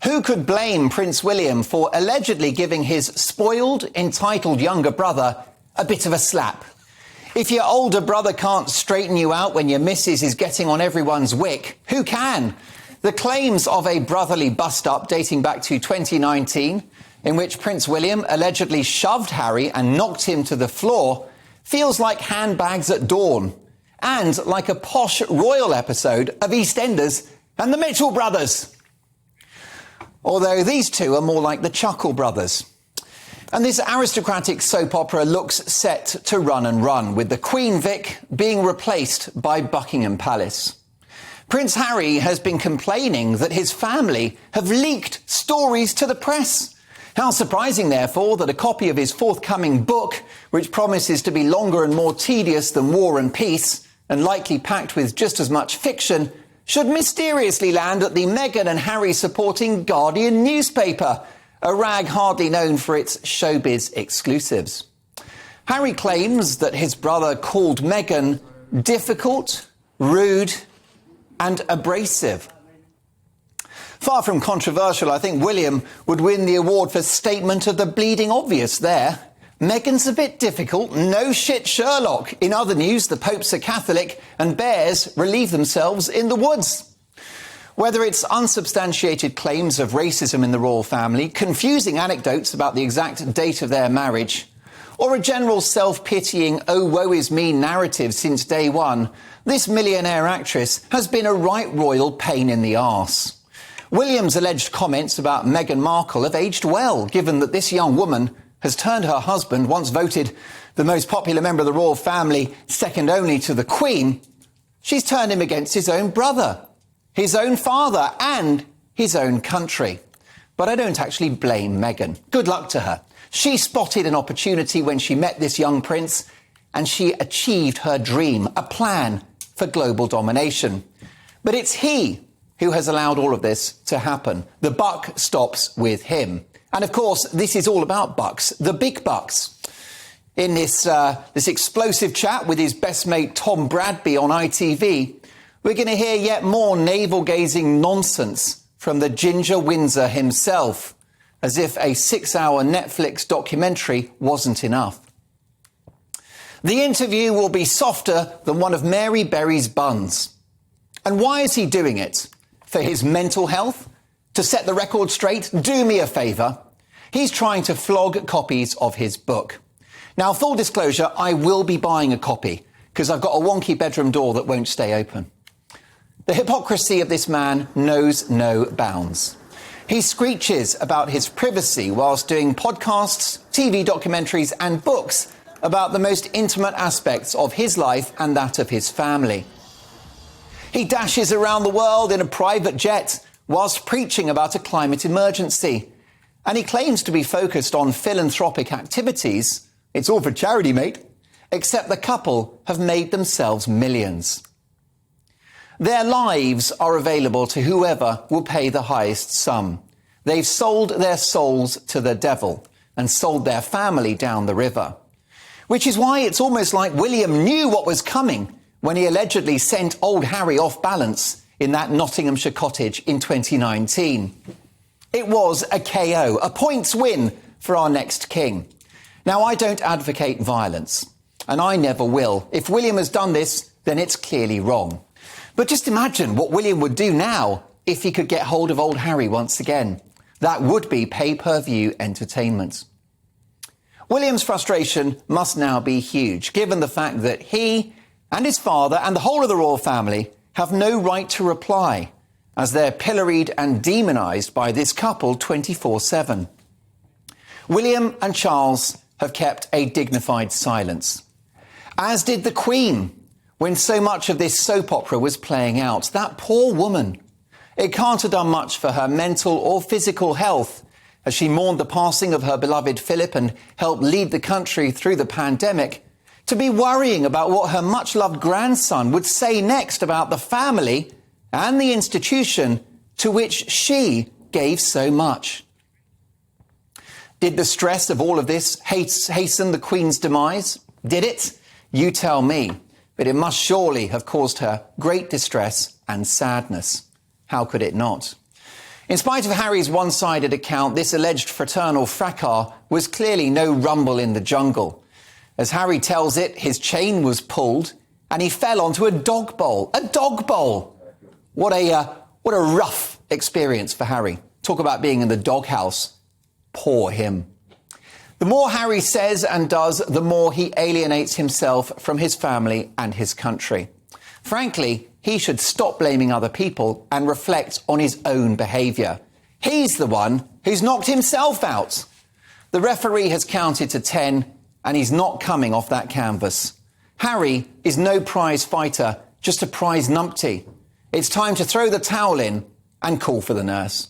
Who could blame Prince William for allegedly giving his spoiled, entitled younger brother a bit of a slap? If your older brother can't straighten you out when your missus is getting on everyone's wick, who can? The claims of a brotherly bust-up dating back to 2019, in which Prince William allegedly shoved Harry and knocked him to the floor, feels like handbags at dawn, and like a posh royal episode of EastEnders and the Mitchell brothers. Although these two are more like the Chuckle brothers. And this aristocratic soap opera looks set to run and run, with the Queen Vic being replaced by Buckingham Palace. Prince Harry has been complaining that his family have leaked stories to the press. How surprising, therefore, that a copy of his forthcoming book, which promises to be longer and more tedious than War and Peace, and likely packed with just as much fiction, should mysteriously land at the Meghan and Harry supporting Guardian newspaper, a rag hardly known for its showbiz exclusives. Harry claims that his brother called Meghan difficult, rude and abrasive. Far from controversial, I think William would win the award for statement of the bleeding obvious there. Meghan's a bit difficult, no shit Sherlock. In other news, the Pope's a Catholic and bears relieve themselves in the woods. Whether it's unsubstantiated claims of racism in the royal family, confusing anecdotes about the exact date of their marriage, or a general self-pitying oh woe is me narrative since day one, this millionaire actress has been a right royal pain in the arse. William's alleged comments about Meghan Markle have aged well, given that this young woman has turned her husband, once voted the most popular member of the royal family, second only to the Queen, she's turned him against his own brother, his own father and his own country. But I don't actually blame Meghan. Good luck to her. She spotted an opportunity when she met this young prince and she achieved her dream, a plan for global domination. But it's he who has allowed all of this to happen. The buck stops with him. And of course, this is all about bucks, the big bucks. In this explosive chat with his best mate Tom Bradby on ITV, we're going to hear yet more navel-gazing nonsense from the Ginger Windsor himself, as if a 6-hour Netflix documentary wasn't enough. The interview will be softer than one of Mary Berry's buns. And why is he doing it? For his mental health? To set the record straight? Do me a favour. He's trying to flog copies of his book. Now, full disclosure, I will be buying a copy because I've got a wonky bedroom door that won't stay open. The hypocrisy of this man knows no bounds. He screeches about his privacy whilst doing podcasts, TV documentaries and books about the most intimate aspects of his life and that of his family. He dashes around the world in a private jet whilst preaching about a climate emergency. And he claims to be focused on philanthropic activities. It's all for charity, mate. Except the couple have made themselves millions. Their lives are available to whoever will pay the highest sum. They've sold their souls to the devil and sold their family down the river. Which is why it's almost like William knew what was coming when he allegedly sent old Harry off balance in that Nottinghamshire cottage in 2019. It was a KO, a points win for our next king. Now, I don't advocate violence, and I never will. If William has done this, then it's clearly wrong. But just imagine what William would do now if he could get hold of old Harry once again. That would be pay-per-view entertainment. William's frustration must now be huge, given the fact that he and his father and the whole of the royal family have no right to reply, as they're pilloried and demonised by this couple 24/7. William and Charles have kept a dignified silence, as did the Queen when so much of this soap opera was playing out. That poor woman. It can't have done much for her mental or physical health as she mourned the passing of her beloved Philip and helped lead the country through the pandemic, to be worrying about what her much-loved grandson would say next about the family and the institution to which she gave so much. Did the stress of all of this hasten the Queen's demise? Did it? You tell me. But it must surely have caused her great distress and sadness. How could it not? In spite of Harry's one-sided account, this alleged fraternal fracas was clearly no rumble in the jungle. As Harry tells it, his chain was pulled and he fell onto a dog bowl. A dog bowl! What a rough experience for Harry. Talk about being in the doghouse. Poor him. The more Harry says and does, the more he alienates himself from his family and his country. Frankly, he should stop blaming other people and reflect on his own behaviour. He's the one who's knocked himself out. The referee has counted to 10 and he's not coming off that canvas. Harry is no prize fighter, just a prize numpty. It's time to throw the towel in and call for the nurse.